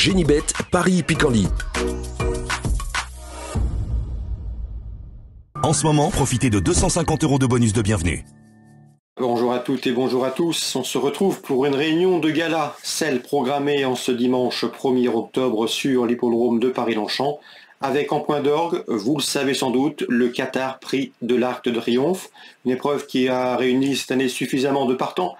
Génibet, Paris-Picanly. En ce moment, profitez de 250 € de bonus de bienvenue. Bonjour à toutes et bonjour à tous. On se retrouve pour une réunion de gala, celle programmée en ce dimanche 1er octobre sur l'hippodrome de Paris-Longchamp, avec en point d'orgue, vous le savez sans doute, le Qatar Prix de l'Arc de Triomphe, une épreuve qui a réuni cette année suffisamment de partants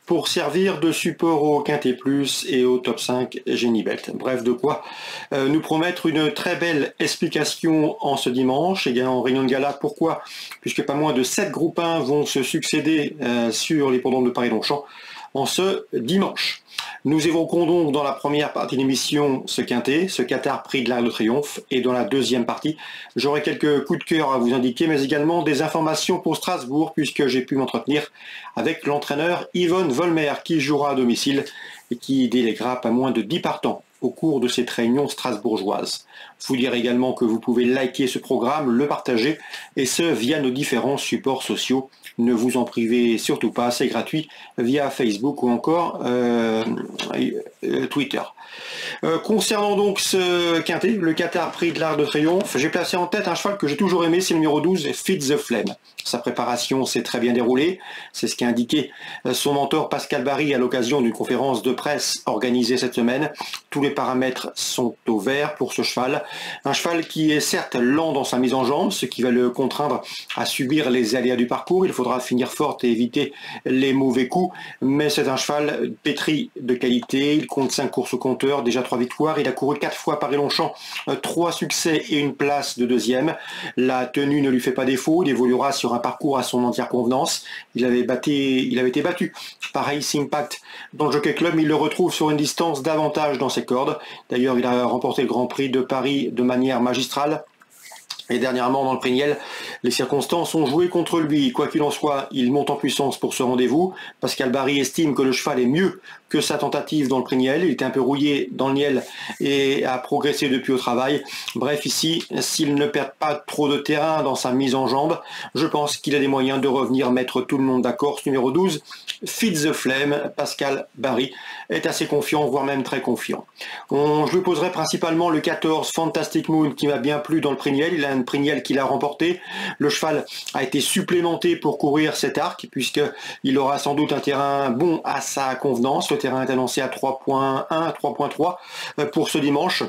pour servir de support au Quintet Plus et au Top 5 Génibet. Bref, de quoi nous promettre une très belle explication en ce dimanche, également en réunion de gala. Pourquoi? Puisque pas moins de 7 groupes 1 vont se succéder sur l'hippodrome de Paris-Longchamp en ce dimanche. Nous évoquons donc dans la première partie de l'émission ce Quintet, ce Qatar Prix de l'Arc de Triomphe, et dans la deuxième partie, j'aurai quelques coups de cœur à vous indiquer, mais également des informations pour Strasbourg, puisque j'ai pu m'entretenir avec l'entraîneur Yvonne Volmer, qui jouera à domicile et qui déléguera pas moins de 10 partants au cours de cette réunion strasbourgeoise. Vous dire également que vous pouvez liker ce programme, le partager, et ce via nos différents supports sociaux. Ne vous en privez surtout pas, c'est gratuit, via Facebook ou encore Twitter. Concernant donc ce Quintet, le Qatar Prix de l'Arc de Triomphe, j'ai placé en tête un cheval que j'ai toujours aimé, c'est le numéro 12, Fitz the Flame. Sa préparation s'est très bien déroulée, c'est ce qu'a indiqué son mentor Pascal Barry à l'occasion d'une conférence de presse organisée cette semaine. Tous les paramètres sont au vert pour ce cheval. Un cheval qui est certes lent dans sa mise en jambe, ce qui va le contraindre à subir les aléas du parcours. Il faudra finir fort et éviter les mauvais coups, mais c'est un cheval pétri de qualité. Il compte 5 courses au compteur, déjà 3 victoires. Il a couru 4 fois Paris-Longchamp, 3 succès et une place de deuxième. La tenue ne lui fait pas défaut. Il évoluera sur un parcours à son entière convenance. Il avait été battu par Ace Impact dans le Jockey Club. Il le retrouve sur une distance davantage dans ses cordes. D'ailleurs, il a remporté le Grand Prix de Paris de manière magistrale. Et dernièrement, dans le Prix, les circonstances ont joué contre lui. Quoi qu'il en soit, il monte en puissance pour ce rendez-vous. Pascal Barry estime que le cheval est mieux que sa tentative dans le Prix Niel. Il était un peu rouillé dans le Niel et a progressé depuis au travail. Bref, ici, s'il ne perd pas trop de terrain dans sa mise en jambe, je pense qu'il a des moyens de revenir mettre tout le monde d'accord. Ce numéro 12, Fitz the Flame, Pascal Barry, est assez confiant, voire même très confiant. Je lui poserai principalement le 14, Fantastic Moon, qui m'a bien plu dans le Prix Niel. Il a un Prix Niel qu'il a remporté. Le cheval a été supplémenté pour courir cet arc, puisqu'il aura sans doute un terrain bon à sa convenance. Le terrain est annoncé à 3.1, 3.3 pour ce dimanche.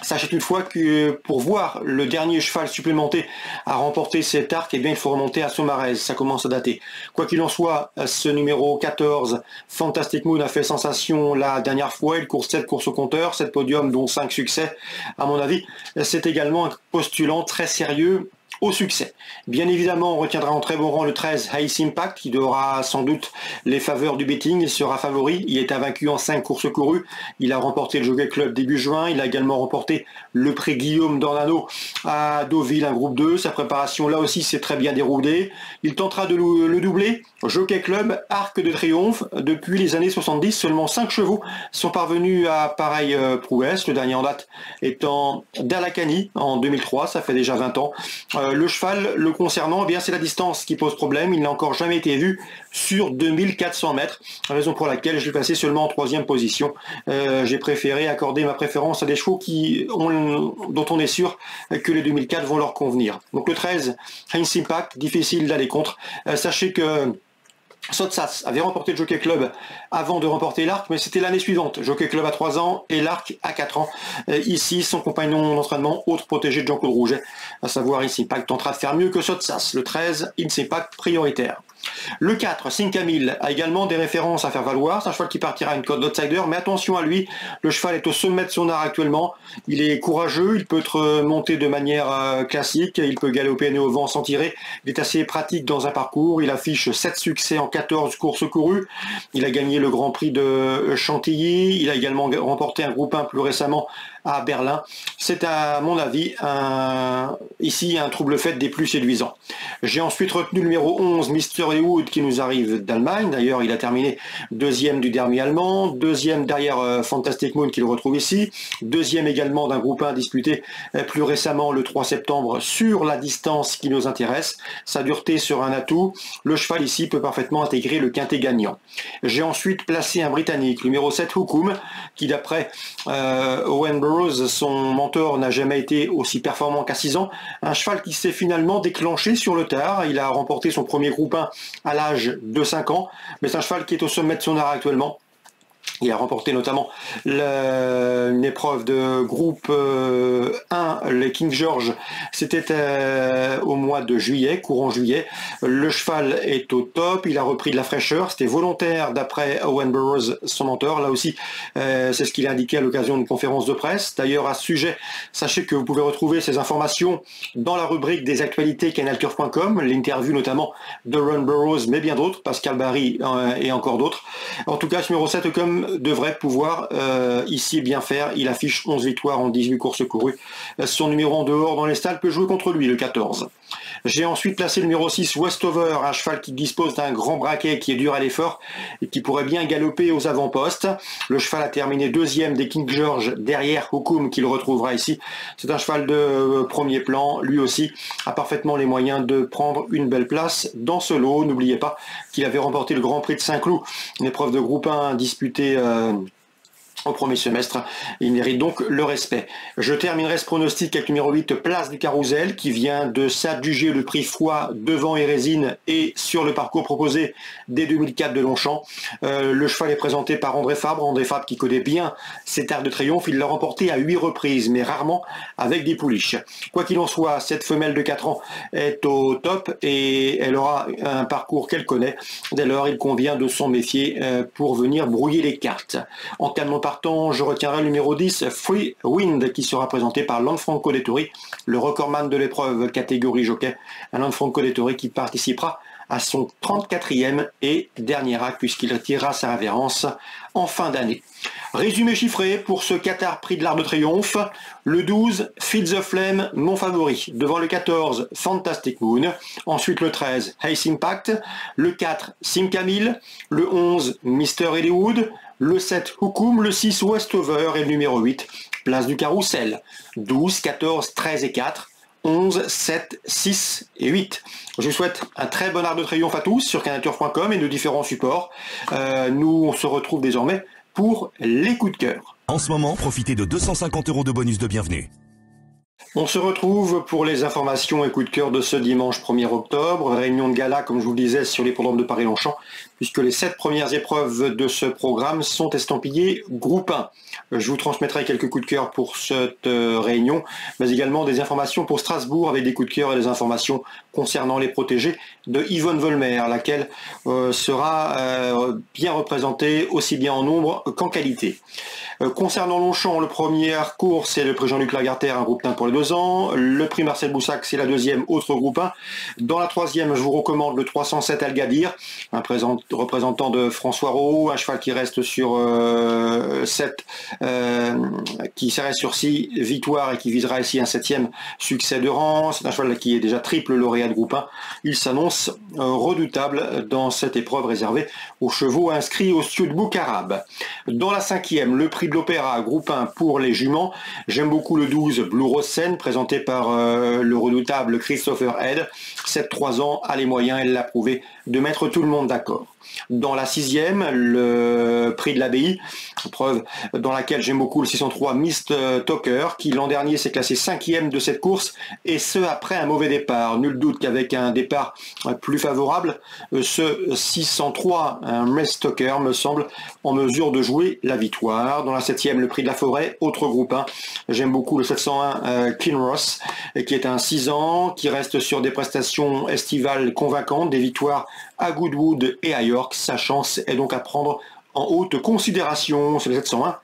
Sachez toutefois que pour voir le dernier cheval supplémenté à remporter cet arc, eh bien, il faut remonter à Saumarez, ça commence à dater. Quoi qu'il en soit, ce numéro 14, Fantastic Moon, a fait sensation la dernière fois. Il court 7 courses au compteur, 7 podiums, dont 5 succès. À mon avis, c'est également un postulant très sérieux au succès. Bien évidemment, on retiendra en très bon rang le 13, Ace Impact, qui aura sans doute les faveurs du betting. Il sera favori. Il est invaincu en 5 courses courues. Il a remporté le Jockey Club début juin. Il a également remporté le prix Guillaume d'Ornano à Deauville, un groupe 2. Sa préparation, là aussi, s'est très bien déroulée. Il tentera de le doubler. Jockey Club, Arc de Triomphe. Depuis les années 70, seulement 5 chevaux sont parvenus à pareille prouesse. Le dernier en date étant Dalakani en 2003. Ça fait déjà 20 ans. Le cheval, le concernant, eh bien c'est la distance qui pose problème. Il n'a encore jamais été vu sur 2400 mètres, raison pour laquelle je l'ai placé seulement en 3e position. J'ai préféré accorder ma préférence à des chevaux dont on est sûr que les 2004 vont leur convenir. Donc le 13, Ace Impact, difficile d'aller contre. Sachez que Sotsas avait remporté le Jockey Club avant de remporter l'Arc, mais c'était l'année suivante. Jockey Club à 3 ans et l'Arc à 4 ans. Ici, son compagnon d'entraînement, autre protégé de Jean-Claude Rouget, à savoir Ace Impact, tentera de faire mieux que Sotsas. Le 13, Ace Impact prioritaire. Le 4, Sincamille, a également des références à faire valoir. C'est un cheval qui partira à une cote d'outsider, mais attention à lui, le cheval est au sommet de son art actuellement. Il est courageux, il peut être monté de manière classique, il peut galoper au vent sans tirer. Il est assez pratique dans un parcours, il affiche 7 succès en 14 courses courues. Il a gagné le Grand Prix de Chantilly, il a également remporté un groupe 1 plus récemment à Berlin. C'est à mon avis ici un trouble fait des plus séduisants. J'ai ensuite retenu le numéro 11, Mr. Hollywood, qui nous arrive d'Allemagne. D'ailleurs, il a terminé deuxième du derby allemand, deuxième derrière Fantastic Moon qui le retrouve ici, deuxième également d'un groupe 1 disputé plus récemment le 3 septembre sur la distance qui nous intéresse. Sa dureté sur un atout. Le cheval ici peut parfaitement intégrer le quintet gagnant. J'ai ensuite placé un Britannique, numéro 7, Hukum, qui d'après Owen Burrows, son mentor, n'a jamais été aussi performant qu'à 6 ans. Un cheval qui s'est finalement déclenché sur le tard. Il a remporté son premier groupe 1 à l'âge de 5 ans, mais c'est un cheval qui est au sommet de son art actuellement. Il a remporté notamment une épreuve de groupe 1, le King George, c'était au mois de juillet, courant juillet. Le cheval est au top, il a repris de la fraîcheur, c'était volontaire d'après Owen Burrows, son mentor. Là aussi, c'est ce qu'il a indiqué à l'occasion d'une conférence de presse. D'ailleurs, à ce sujet, sachez que vous pouvez retrouver ces informations dans la rubrique des actualités canalturf.com, l'interview notamment de Ron Burrows, mais bien d'autres, Pascal Barry et encore d'autres. En tout cas, ce numéro 7, comme devrait pouvoir ici bien faire. Il affiche 11 victoires en 18 courses courues. Son numéro en dehors dans les stalles peut jouer contre lui, le 14. J'ai ensuite placé le numéro 6, Westover, un cheval qui dispose d'un grand braquet qui est dur à l'effort et qui pourrait bien galoper aux avant-postes. Le cheval a terminé deuxième des King George derrière Hukum qui le retrouvera ici. C'est un cheval de premier plan. Lui aussi a parfaitement les moyens de prendre une belle place dans ce lot. N'oubliez pas qu'il avait remporté le Grand Prix de Saint-Cloud, une épreuve de groupe 1 disputée au premier semestre. Il mérite donc le respect. Je terminerai ce pronostic avec le numéro 8, Place du Carrousel, qui vient de s'adjuger le prix Foix devant Hérésine et sur le parcours proposé dès 2004 de Longchamp. Le cheval est présenté par André Fabre qui connaît bien cet arc de triomphe. Il l'a remporté à 8 reprises, mais rarement avec des pouliches. Quoi qu'il en soit, cette femelle de 4 ans est au top et elle aura un parcours qu'elle connaît. Dès lors, il convient de s'en méfier pour venir brouiller les cartes. En calmant partant, je retiendrai le numéro 10, Free Wind, qui sera présenté par Lanfranco Dettori, le recordman de l'épreuve catégorie jockey. Un Lanfranco Dettori qui participera à son 34e et dernier acte puisqu'il retirera sa révérence en fin d'année. Résumé chiffré pour ce Qatar Prix de l'Arc de Triomphe. Le 12, Feed the Flame, mon favori. Devant le 14, Fantastic Moon. Ensuite le 13, Ace Impact. Le 4, Sim Camille. Le 11, Mr. Hollywood. Le 7, Hukum. Le 6, Westover. Et le numéro 8, Place du Carrousel. 12, 14, 13 et 4. 11, 7, 6 et 8. Je vous souhaite un très bon Arc de Triomphe à tous sur canalturf.com et nos différents supports. Nous, on se retrouve désormais pour les coups de cœur. En ce moment, profitez de 250 € de bonus de bienvenue. On se retrouve pour les informations et coups de cœur de ce dimanche 1er octobre. Réunion de gala, comme je vous le disais, sur l'hippodrome de Paris-Longchamp, puisque les 7 premières épreuves de ce programme sont estampillées groupe 1. Je vous transmettrai quelques coups de cœur pour cette réunion, mais également des informations pour Strasbourg avec des coups de cœur et des informations concernant les protégés de Yvonne Volmer, laquelle sera bien représentée aussi bien en nombre qu'en qualité. Concernant Longchamp, le première course, c'est le prix Jean-Luc Lagartère, un groupe 1 pour les 2 ans. Le prix Marcel Boussac, c'est la deuxième, autre groupe 1. Dans la troisième, je vous recommande le 307 Algadir, un représentant de François Roux, un cheval qui reste sur 7, qui reste sur 6 victoires et qui visera ici un 7e succès de rang. C'est un cheval qui est déjà triple lauréat de groupe 1. Il s'annonce redoutable dans cette épreuve réservée aux chevaux inscrits au Stud Book arabe. Dans la cinquième, le prix de l'Opéra, groupe 1 pour les juments. J'aime beaucoup le 12, Blue Rose Sen, présenté par le redoutable Christopher Head. 7-3 ans, a les moyens, elle l'a prouvé, de mettre tout le monde d'accord. Dans la sixième, le prix de l'Abbaye, preuve dans laquelle j'aime beaucoup le 603 Mist Talker, qui l'an dernier s'est classé 5e de cette course, et ce après un mauvais départ. Nul doute qu'avec un départ plus favorable, ce 603 Mist Talker me semble en mesure de jouer la victoire. Dans la septième, le prix de la Forêt, autre groupe 1. J'aime beaucoup le 701 Kinross, qui est un 6 ans, qui reste sur des prestations estivales convaincantes, des victoires à Goodwood et à York. Sa chance est donc à prendre en haute considération. C'est le 701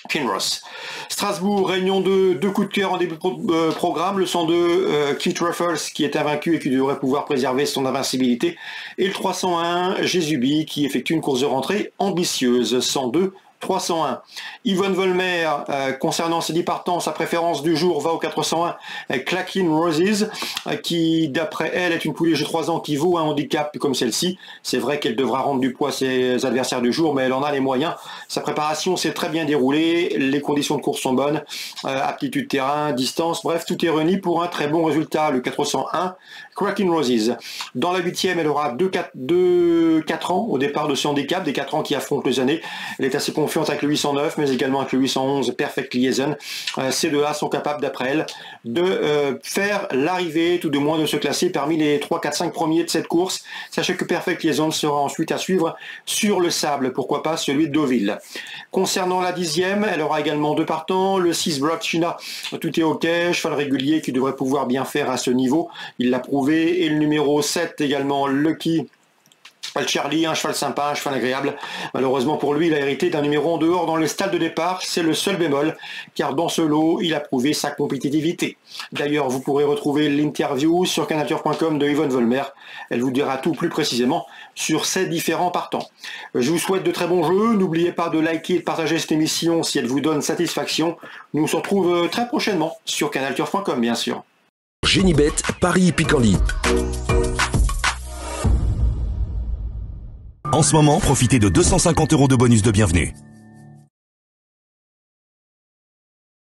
Kinross. Strasbourg, réunion de 2 coups de cœur en début de programme. Le 102 Keith Ruffles qui est invaincu et qui devrait pouvoir préserver son invincibilité. Et le 301 Jésubi qui effectue une course de rentrée ambitieuse. 102 301. Yvonne Volmer, concernant ses 10 partants, sa préférence du jour va au 401 Clacking Roses, qui d'après elle est une pouliche de 3 ans qui vaut un handicap comme celle-ci. C'est vrai qu'elle devra rendre du poids à ses adversaires du jour, mais elle en a les moyens. Sa préparation s'est très bien déroulée, les conditions de course sont bonnes, aptitude terrain, distance, bref, tout est réuni pour un très bon résultat. Le 401 Cracking Roses. Dans la 8e, elle aura 4 ans au départ de ce handicap, des 4 ans qui affrontent les années. Elle est assez confiante avec le 809, mais également avec le 811 Perfect Liaison. Ces deux-là sont capables, d'après elle, de faire l'arrivée, tout de moins de se classer parmi les 3, 4, 5 premiers de cette course. Sachez que Perfect Liaison sera ensuite à suivre sur le sable, pourquoi pas celui de Deauville. Concernant la 10e, elle aura également 2 partants, le 6 Brock China, tout est ok, cheval régulier qui devrait pouvoir bien faire à ce niveau, il l'a prouvé, et le numéro 7 également, Lucky Charlie, un cheval sympa, un cheval agréable. Malheureusement pour lui, il a hérité d'un numéro en dehors dans le stade de départ. C'est le seul bémol, car dans ce lot, il a prouvé sa compétitivité. D'ailleurs, vous pourrez retrouver l'interview sur canalturf.com de Yvonne Volmer. Elle vous dira tout plus précisément sur ces différents partants. Je vous souhaite de très bons jeux. N'oubliez pas de liker et de partager cette émission si elle vous donne satisfaction. Nous se retrouvons très prochainement sur canalturf.com, bien sûr. Génibet, Paris Picardie. En ce moment, profitez de 250 € de bonus de bienvenue.